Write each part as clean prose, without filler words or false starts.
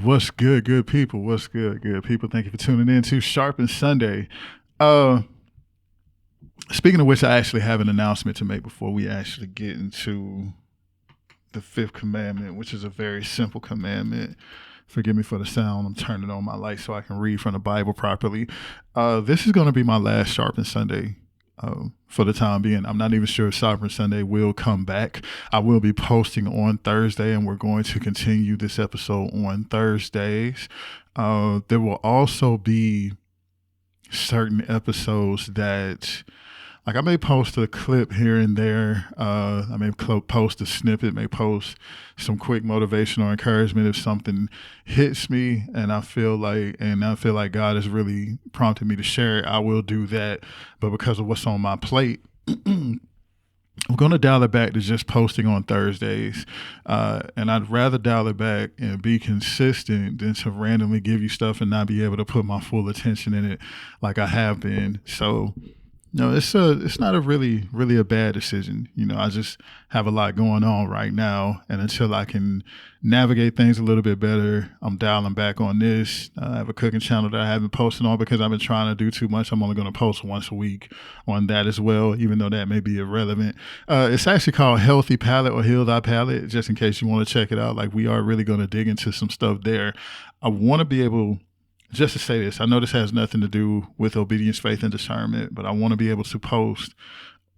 What's good, good people? What's good, good people? Thank you for tuning in to Sharpened Sunday. Uh, Speaking of which, I actually have an announcement to make before we actually get into the Fifth Commandment, which is a very simple commandment. Forgive me for the sound. I'm turning on my light so I can read from the Bible properly. This is going to be my last Sharpened Sunday. For the time being, I'm not even sure if Sharpened Sunday will come back. I will be posting on Thursday, and we're going to continue this episode on Thursdays. There will also be certain episodes that, like, I may post a clip here and there. I may post a snippet, may post some quick motivational encouragement if something hits me and I feel like God has really prompted me to share it. I will do that. But because of what's on my plate, I'm going to dial it back to just posting on Thursdays. And I'd rather dial it back and be consistent than to randomly give you stuff and not be able to put my full attention in it like I have been. So, no, it's not a really a bad decision. I just have a lot going on right now, and until I can navigate things a little bit better, I'm dialing back on this. I have a cooking channel that I haven't posted on because I've been trying to do too much. I'm only going to post once a week on that as well, even though that may be irrelevant. It's actually called Healthy Palate or Heal Thy Palate, just in case you want to check it out. Like, we are really going to dig into some stuff there. I want to be able, just to say this, I know this has nothing to do with obedience, faith, and discernment, but I want to be able to post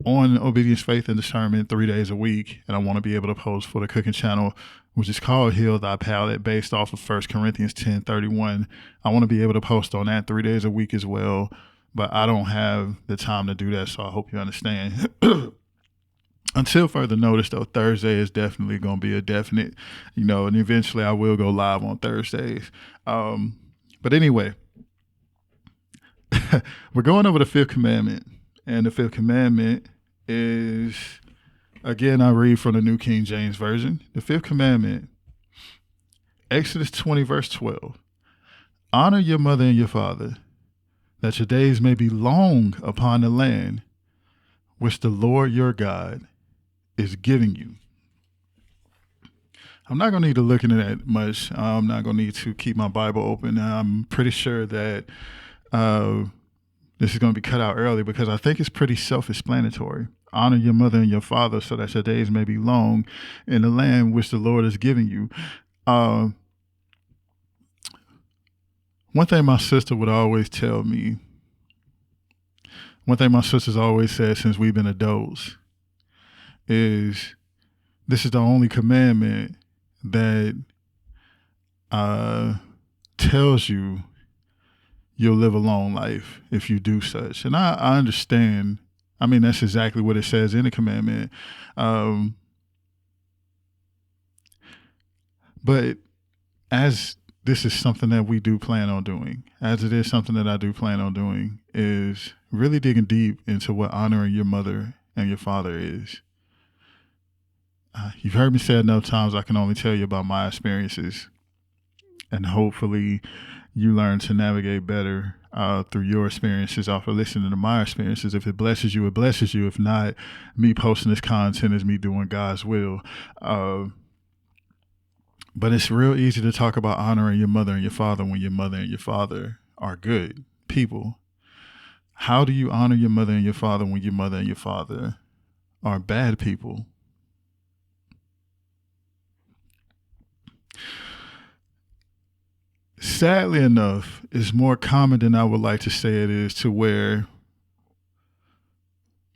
on obedience, faith, and discernment 3 days a week. And I want to be able to post for the cooking channel, which is called Heal Thy Palate, based off of 1 Corinthians 10:31. I want to be able to post on that 3 days a week as well, but I don't have the time to do that, so I hope you understand. Until further notice, though, Thursday is definitely going to be a definite, and eventually I will go live on Thursdays. But anyway, we're going over the Fifth Commandment. And the Fifth Commandment is, again, I read from the New King James Version. The Fifth Commandment, Exodus 20, verse 12. Honor your mother and your father, that your days may be long upon the land which the Lord your God is giving you. I'm not going to need to look into that much. I'm not going to need to keep my Bible open. I'm pretty sure that this is going to be cut out early because I think it's pretty self-explanatory. Honor your mother and your father so that your days may be long in the land which the Lord is giving you. One thing my sister would always tell me, one thing my sister's always said since we've been adults is this is the only commandment that tells you you'll live a long life if you do such. And I understand. I mean, that's exactly what it says in the commandment. But as this is something that we do plan on doing, as it is something that I do plan on doing, is really digging deep into what honoring your mother and your father is. You've heard me say enough times, I can only tell you about my experiences. And hopefully you learn to navigate better through your experiences off of listening to my experiences. If it blesses you, it blesses you. If not, me posting this content is me doing God's will. But it's real easy to talk about honoring your mother and your father when your mother and your father are good people. How do you honor your mother and your father when your mother and your father are bad people? Sadly enough, it's more common than I would like to say it is, to where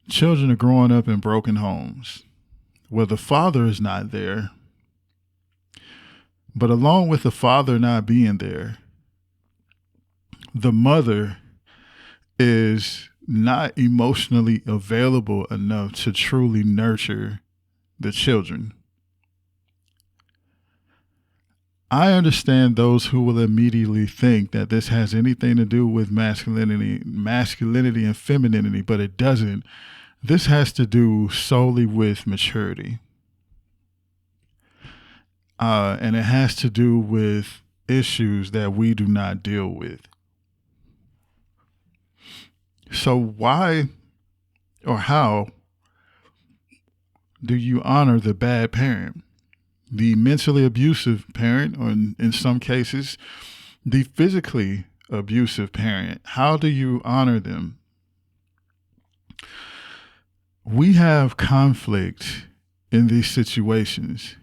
children are growing up in broken homes where the father is not there. But along with the father not being there, the mother is not emotionally available enough to truly nurture the children. I understand those who will immediately think that this has anything to do with masculinity and femininity, but it doesn't. This has to do solely with maturity. And it has to do with issues that we do not deal with. So why or how do you honor the bad parent? the mentally abusive parent, or in some cases, the physically abusive parent. How do you honor them? We have conflict in these situations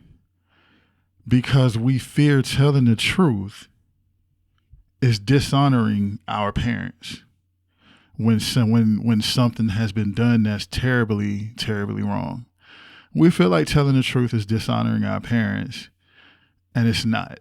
because we fear telling the truth is dishonoring our parents when something has been done that's terribly, terribly wrong. We feel like telling the truth is dishonoring our parents, and it's not.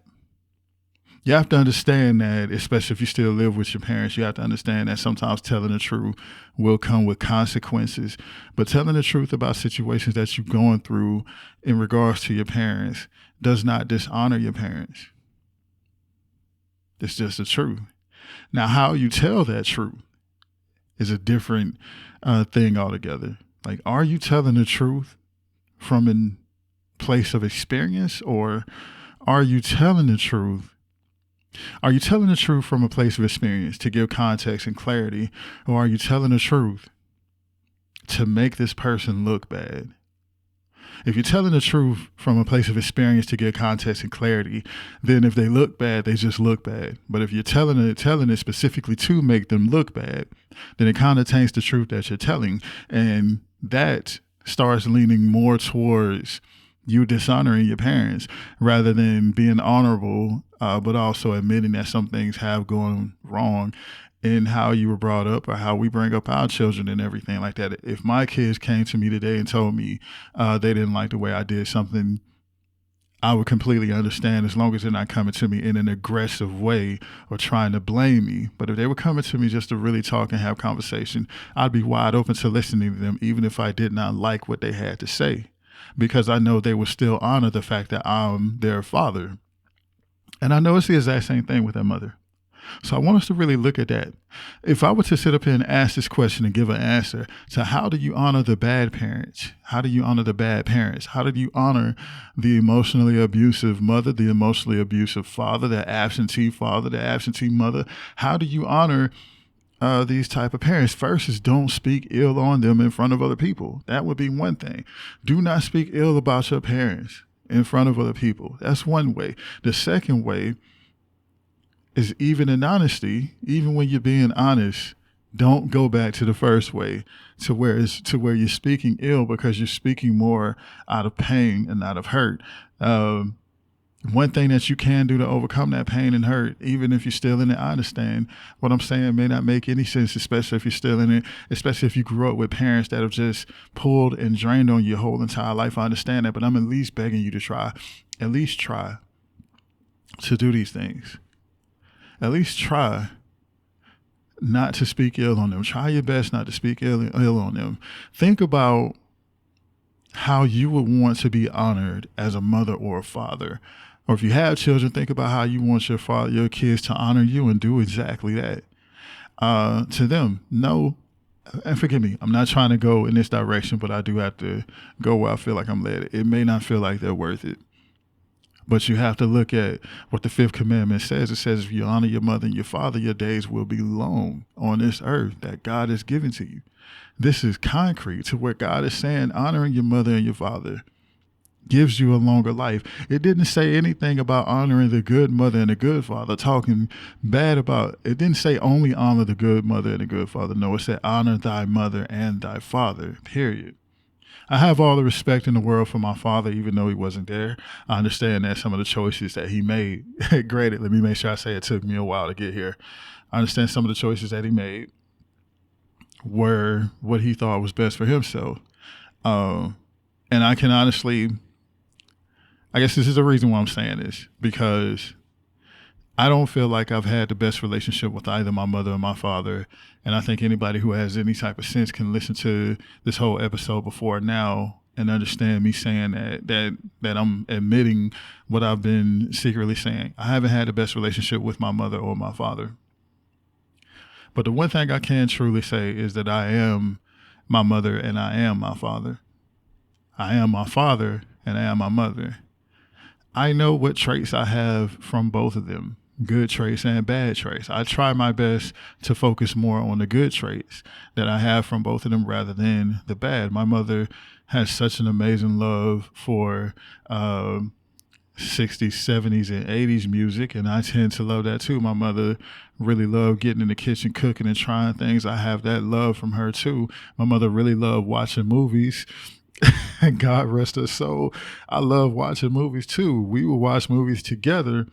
You have to understand that, especially if you still live with your parents, you have to understand that sometimes telling the truth will come with consequences. But telling the truth about situations that you're going through in regards to your parents does not dishonor your parents. It's just the truth. Now, how you tell that truth is a different thing altogether. Like, are you telling the truth from a place of experience, or are you telling the truth? Are you telling the truth from a place of experience to give context and clarity, or are you telling the truth to make this person look bad? If you're telling the truth from a place of experience to give context and clarity, then if they look bad, they just look bad. But if you're telling it specifically to make them look bad, then it kind of taints the truth that you're telling. And that starts leaning more towards you dishonoring your parents rather than being honorable, but also admitting that some things have gone wrong in how you were brought up or how we bring up our children and everything like that. If my kids came to me today and told me they didn't like the way I did something, I would completely understand, as long as they're not coming to me in an aggressive way or trying to blame me. But if they were coming to me just to really talk and have conversation, I'd be wide open to listening to them, even if I did not like what they had to say, because I know they would still honor the fact that I'm their father. And I know it's the exact same thing with their mother. So I want us to really look at that. If I were to sit up here and ask this question and give an answer to how do you honor the bad parents? How do you honor the bad parents? How do you honor the emotionally abusive mother, the emotionally abusive father, the absentee mother? How do you honor these type of parents? First is, don't speak ill on them in front of other people. That would be one thing. Do not speak ill about your parents in front of other people. That's one way. The second way is, even in honesty, even when you're being honest, don't go back to the first way to where you're speaking ill because you're speaking more out of pain and out of hurt. One thing that you can do to overcome that pain and hurt, even if you're still in it, I understand what I'm saying may not make any sense, especially if you're still in it, especially if you grew up with parents that have just pulled and drained on you your whole entire life. I understand that, but I'm at least begging you to try. At least try to do these things. At least try not to speak ill on them. Try your best not to speak ill on them. Think about how you would want to be honored as a mother or a father. Or if you have children, think about how you want your kids to honor you and do exactly that to them. No, and forgive me, I'm not trying to go in this direction, but I do have to go where I feel like I'm led. It may not feel like they're worth it. But you have to look at what the Fifth Commandment says. It says, if you honor your mother and your father, your days will be long on this earth that God has given to you. This is concrete to where God is saying honoring your mother and your father gives you a longer life. It didn't say anything about honoring the good mother and the good father, talking bad about. It didn't say only honor the good mother and the good father. No, it said honor thy mother and thy father, period. I have all the respect in the world for my father, even though he wasn't there. I understand that some of the choices that he made, granted, let me make sure I say it took me a while to get here. I understand some of the choices that he made were what he thought was best for himself. And I can honestly, I guess this is the reason why I'm saying this, because I don't feel like I've had the best relationship with either my mother or my father. And I think anybody who has any type of sense can listen to this whole episode before now and understand me saying that I'm admitting what I've been secretly saying. I haven't had the best relationship with my mother or my father. But the one thing I can truly say is that I am my mother and I am my father. I am my father and I am my mother. I know what traits I have from both of them, good traits and bad traits. I try my best to focus more on the good traits that I have from both of them rather than the bad. My mother has such an amazing love for 60s, 70s, and 80s music, and I tend to love that too. My mother really loved getting in the kitchen, cooking and trying things. I have that love from her too. My mother really loved watching movies. And God rest her soul. I love watching movies too. We would watch movies together,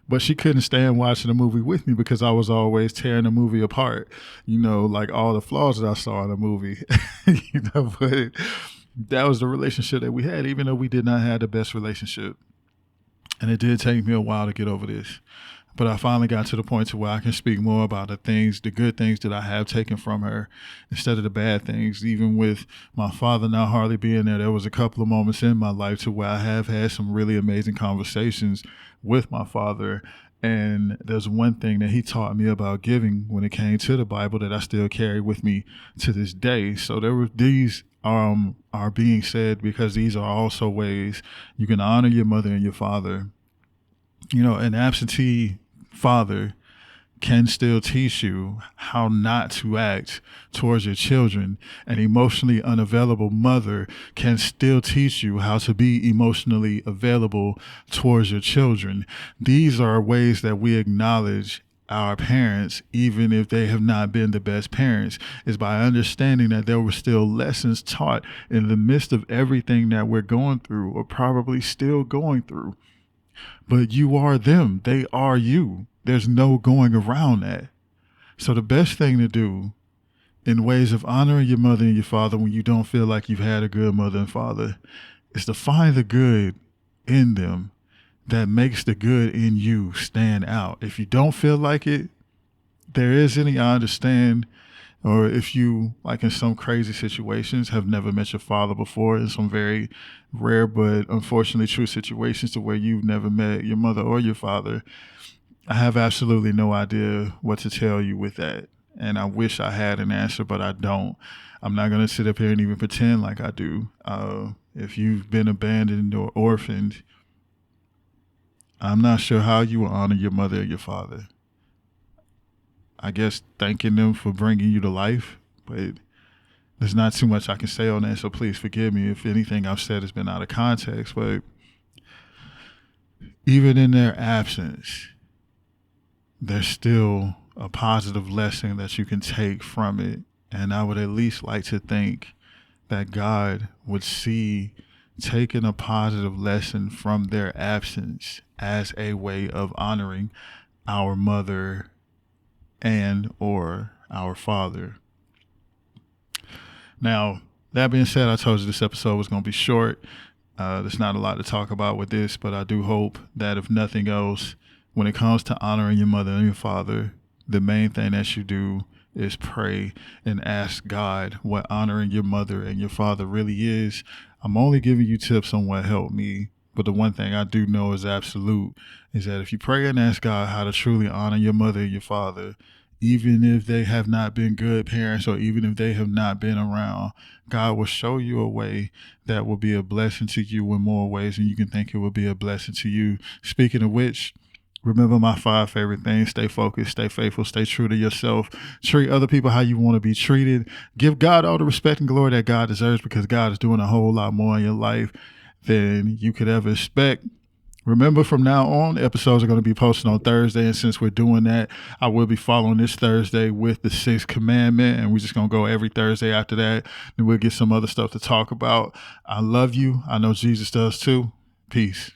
but she couldn't stand watching a movie with me because I was always tearing the movie apart. Like all the flaws that I saw in the movie. But that was the relationship that we had, even though we did not have the best relationship. And it did take me a while to get over this. But I finally got to the point to where I can speak more about the good things that I have taken from her instead of the bad things. Even with my father not hardly being there was a couple of moments in my life to where I have had some really amazing conversations with my father. And there's one thing that he taught me about giving when it came to the Bible that I still carry with me to this day. So these are being said because these are also ways you can honor your mother and your father. An absentee father can still teach you how not to act towards your children. An emotionally unavailable mother can still teach you how to be emotionally available towards your children. These are ways that we acknowledge our parents, even if they have not been the best parents, is by understanding that there were still lessons taught in the midst of everything that we're going through or probably still going through. But you are them. They are you. There's no going around that. So the best thing to do in ways of honoring your mother and your father when you don't feel like you've had a good mother and father is to find the good in them that makes the good in you stand out. If you don't feel like it, I understand. Or if you, like in some crazy situations, have never met your father before, in some very rare but unfortunately true situations to where you've never met your mother or your father, I have absolutely no idea what to tell you with that. And I wish I had an answer, but I don't. I'm not going to sit up here and even pretend like I do. If you've been abandoned or orphaned, I'm not sure how you will honor your mother or your father. I guess thanking them for bringing you to life, but there's not too much I can say on that, so please forgive me if anything I've said has been out of context. But even in their absence, there's still a positive lesson that you can take from it. And I would at least like to think that God would see taking a positive lesson from their absence as a way of honoring our mother and or our father. Now, that being said, I told you this episode was going to be short. There's not a lot to talk about with this, but I do hope that if nothing else, when it comes to honoring your mother and your father, the main thing that you do is pray and ask God what honoring your mother and your father really is. I'm only giving you tips on what helped me, but the one thing I do know is absolute is that if you pray and ask God how to truly honor your mother and your father, even if they have not been good parents or even if they have not been around, God will show you a way that will be a blessing to you in more ways than you can think it will be a blessing to you. Speaking of which, remember my 5 favorite things: stay focused, stay faithful, stay true to yourself, treat other people how you want to be treated, give God all the respect and glory that God deserves, because God is doing a whole lot more in your life than you could ever expect. Remember, from now on, episodes are going to be posted on Thursday, and since we're doing that, I will be following this Thursday with the Sixth Commandment, and we're just going to go every Thursday after that, and we'll get some other stuff to talk about. I love you. I know Jesus does too. Peace.